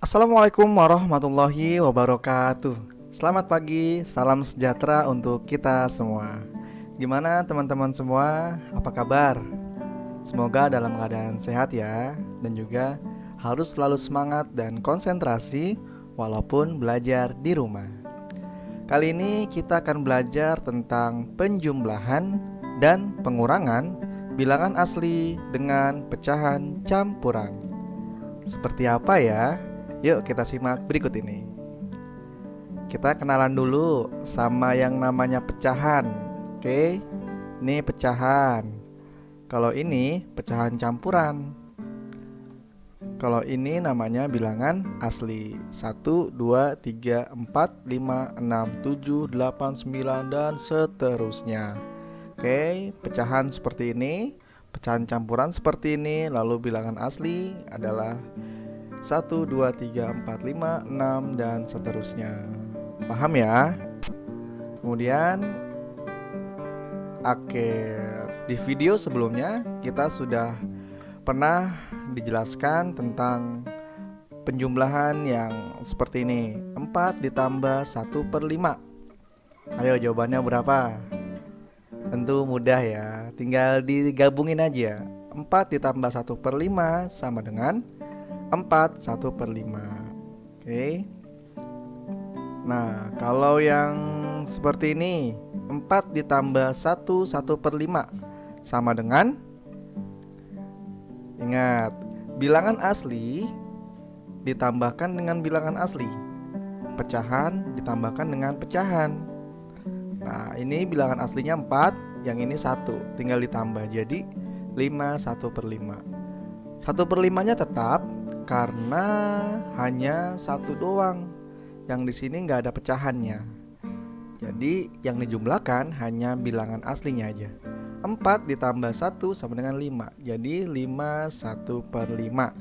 Assalamualaikum warahmatullahi wabarakatuh. Selamat pagi, salam sejahtera untuk kita semua. Gimana teman-teman semua? Apa kabar? Semoga dalam keadaan sehat ya. Dan juga harus selalu semangat dan konsentrasi walaupun belajar di rumah. Kali ini kita akan belajar tentang penjumlahan dan pengurangan bilangan asli dengan pecahan campuran. Seperti apa ya? Yuk kita simak berikut ini. Kita kenalan dulu sama yang namanya pecahan. Oke, ini pecahan. Kalau ini pecahan campuran. Kalau ini namanya bilangan asli. 1, 2, 3, 4, 5, 6, 7, 8, 9 dan seterusnya. Oke, pecahan seperti ini. Pecahan campuran seperti ini. Lalu bilangan asli adalah 1, 2, 3, 4, 5, 6 dan seterusnya. Paham ya? Kemudian di video sebelumnya kita sudah pernah dijelaskan tentang penjumlahan yang seperti ini. 4 ditambah 1/5. Ayo jawabannya berapa? Tentu mudah ya, tinggal digabungin aja. 4 ditambah 1/5 sama dengan 4 1/5. Oke. Nah, kalau yang seperti ini 4 ditambah 1 1/5 sama dengan, ingat, bilangan asli ditambahkan dengan bilangan asli, pecahan ditambahkan dengan pecahan. Nah, ini bilangan aslinya 4, yang ini 1, tinggal ditambah jadi 5 1/5. 1/5-nya tetap karena hanya 1 doang. Yang di sini nggak ada pecahannya. Jadi yang dijumlahkan hanya bilangan aslinya aja. 4 ditambah 1 sama dengan 5. Jadi 5 1/5.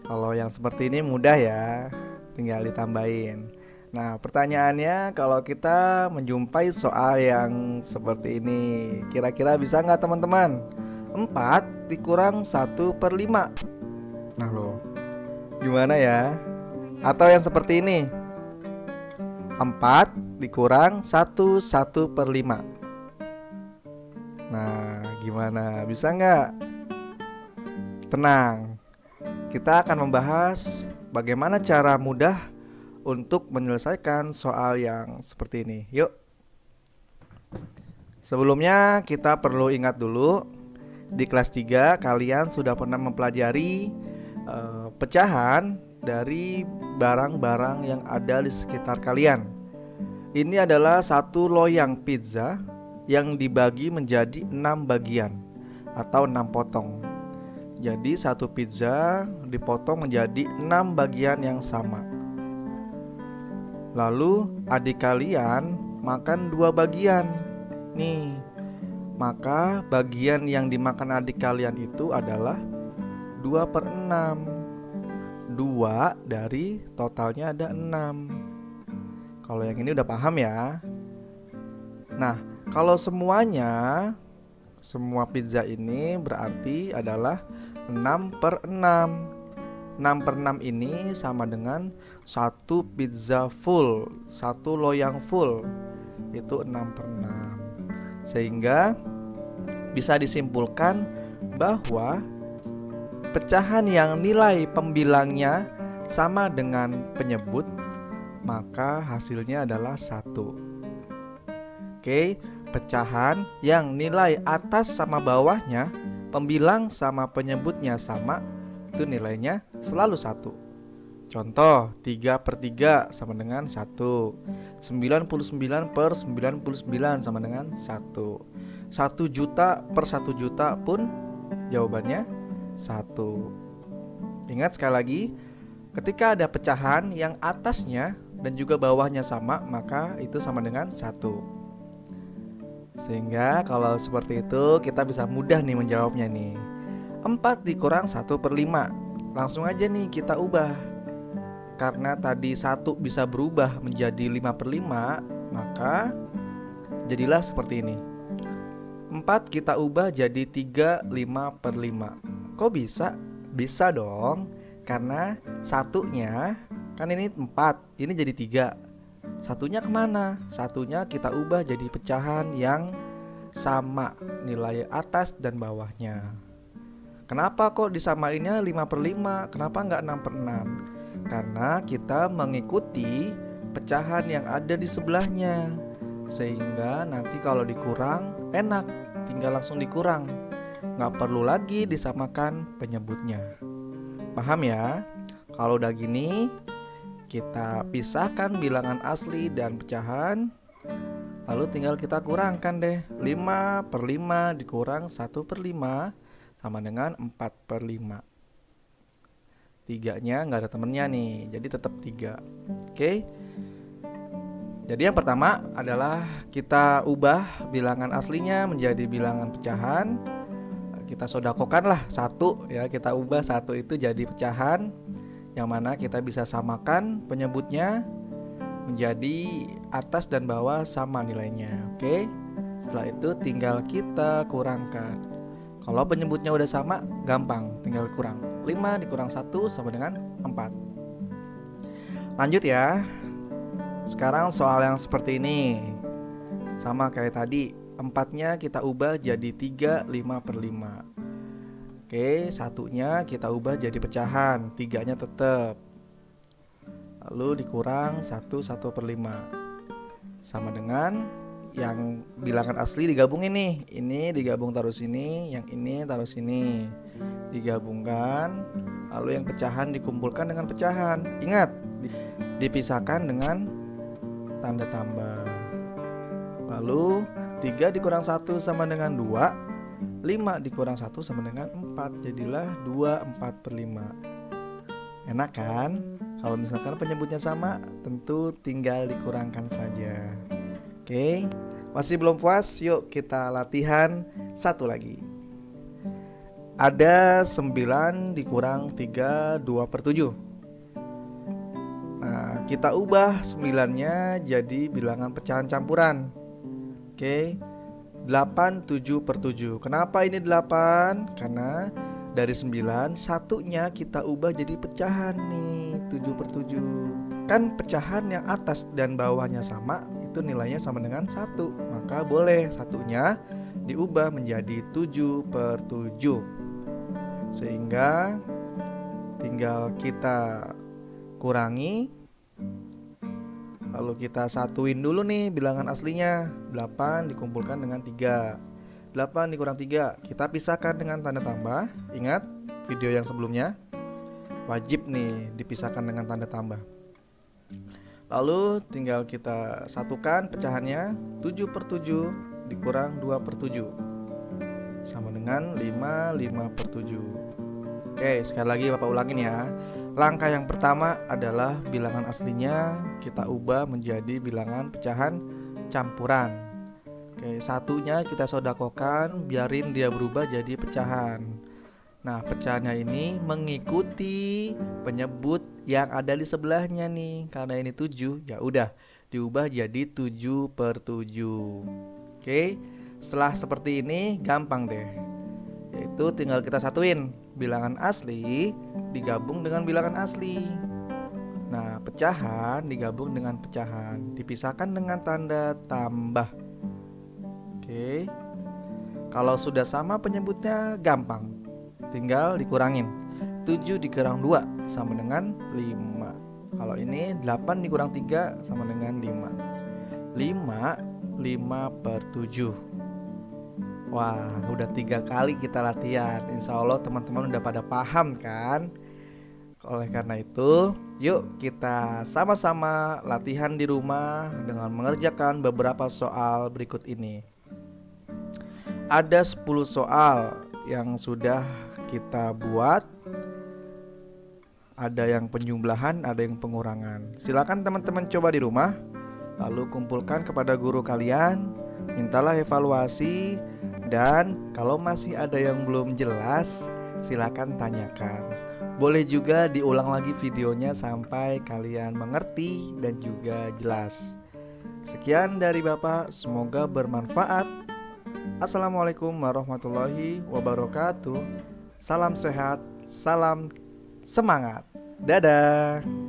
Kalau yang seperti ini mudah ya, tinggal ditambahin. Nah, pertanyaannya, kalau kita menjumpai soal yang seperti ini, kira-kira bisa nggak teman-teman? 4 dikurang 1/5. Nah loh, gimana ya? Atau yang seperti ini, 4 dikurang 1/5. Nah, gimana? Bisa nggak? Tenang, kita akan membahas bagaimana cara mudah untuk menyelesaikan soal yang seperti ini. Yuk. Sebelumnya kita perlu ingat dulu, di kelas 3 kalian sudah pernah mempelajari pecahan dari barang-barang yang ada di sekitar kalian. Ini adalah satu loyang pizza yang dibagi menjadi 6 bagian atau 6 potong. Jadi satu pizza dipotong menjadi 6 bagian yang sama. Lalu adik kalian makan 2 bagian. Nih, maka bagian yang dimakan adik kalian itu adalah 2/6. 2 dari totalnya ada 6. Kalau yang ini udah paham ya. Nah, kalau semua pizza ini berarti adalah 6/6. 6/6 ini sama dengan satu pizza full, satu loyang full. Itu 6/6. Sehingga bisa disimpulkan bahwa pecahan yang nilai pembilangnya sama dengan penyebut, maka hasilnya adalah 1. Oke, pecahan yang nilai atas sama bawahnya, pembilang sama penyebutnya sama, itu nilainya selalu 1. Contoh, 3/3 sama dengan 1. 99/99 sama dengan 1. 1 juta per 1 juta pun jawabannya 1. Ingat sekali lagi, ketika ada pecahan yang atasnya dan juga bawahnya sama, maka itu sama dengan 1. Sehingga kalau seperti itu kita bisa mudah nih menjawabnya nih. 4 dikurang 1/5. Langsung aja nih kita ubah. Karena tadi 1 bisa berubah menjadi 5/5, maka jadilah seperti ini. 4 kita ubah jadi 3 5/5. Kok bisa? Bisa dong. Karena satunya, kan ini 4, ini jadi 3. Satunya kemana? Satunya kita ubah jadi pecahan yang sama nilai atas dan bawahnya. Kenapa kok disamainnya 5/5? Kenapa nggak 6/6? Karena kita mengikuti pecahan yang ada di sebelahnya, sehingga nanti kalau dikurang enak, tinggal langsung dikurang, nggak perlu lagi disamakan penyebutnya. Paham ya? Kalau udah gini, kita pisahkan bilangan asli dan pecahan, lalu tinggal kita kurangkan deh. 5/5 dikurang 1/5 sama dengan 4/5. 3-nya nggak ada temennya nih, jadi tetap 3. Oke. Jadi yang pertama adalah kita ubah bilangan aslinya menjadi bilangan pecahan. Kita sodakokan lah 1 ya, kita ubah 1 itu jadi pecahan, yang mana kita bisa samakan penyebutnya menjadi atas dan bawah sama nilainya. Oke. Setelah itu tinggal kita kurangkan. Kalau penyebutnya udah sama, gampang, tinggal kurang. 5 dikurang 1 sama dengan 4. Lanjut ya. Sekarang soal yang seperti ini. Sama kayak tadi, 4-nya kita ubah jadi 3 5/5. Oke, 1-nya kita ubah jadi pecahan, 3-nya tetap. Lalu dikurang 1/5 sama dengan yang bilangan asli digabungin nih. Ini digabung taruh sini, yang ini taruh sini, digabungkan. Lalu yang pecahan dikumpulkan dengan pecahan. Ingat, dipisahkan dengan tanda tambah. Lalu 3 dikurang 1 sama dengan 2, 5 dikurang 1 sama dengan 4. Jadilah 2 4/5. Enak kan? Kalau misalkan penyebutnya sama, tentu tinggal dikurangkan saja. Oke, masih belum puas? Yuk kita latihan satu lagi. Ada 9 dikurang 3 2/7. Nah, kita ubah 9-nya jadi bilangan pecahan campuran. Oke, 8 7/7. Kenapa ini 8? Karena dari 9, 1-nya kita ubah jadi pecahan nih, 7/7. Kan pecahan yang atas dan bawahnya sama, itu nilainya sama dengan 1. Maka boleh 1-nya diubah menjadi 7/7. Sehingga tinggal kita kurangi, lalu kita satuin dulu nih bilangan aslinya. 8 dikumpulkan dengan 3. 8 dikurang 3, kita pisahkan dengan tanda tambah. Ingat video yang sebelumnya, wajib nih dipisahkan dengan tanda tambah. Lalu tinggal kita satukan pecahannya. 7/7 dikurang 2/7 sama dengan 5 5/7. Oke, sekali lagi Bapak ulangin ya. Langkah yang pertama adalah bilangan aslinya kita ubah menjadi bilangan pecahan campuran. Oke, 1-nya kita sodakokan, biarin dia berubah jadi pecahan. Nah, pecahannya ini mengikuti penyebut yang ada di sebelahnya nih. Karena ini 7, ya udah diubah jadi 7/7. Oke, setelah seperti ini gampang deh. Yaitu tinggal kita satuin bilangan asli digabung dengan bilangan asli. Nah, pecahan digabung dengan pecahan, dipisahkan dengan tanda tambah. Oke. Kalau sudah sama penyebutnya gampang, tinggal dikurangin. 7 dikurang 2 sama dengan 5. Kalau ini 8 dikurang 3 sama dengan 5. 5/7. Wah, udah 3 kali kita latihan. Insya Allah teman-teman udah pada paham kan? Oleh karena itu, yuk kita sama-sama latihan di rumah dengan mengerjakan beberapa soal berikut ini. Ada 10 soal yang sudah kita buat. Ada yang penjumlahan, ada yang pengurangan. Silakan teman-teman coba di rumah, lalu kumpulkan kepada guru kalian, mintalah evaluasi, dan kalau masih ada yang belum jelas, silakan tanyakan. Boleh juga diulang lagi videonya sampai kalian mengerti dan juga jelas. Sekian dari Bapak, semoga bermanfaat. Assalamualaikum warahmatullahi wabarakatuh. Salam sehat, salam semangat. Dadah.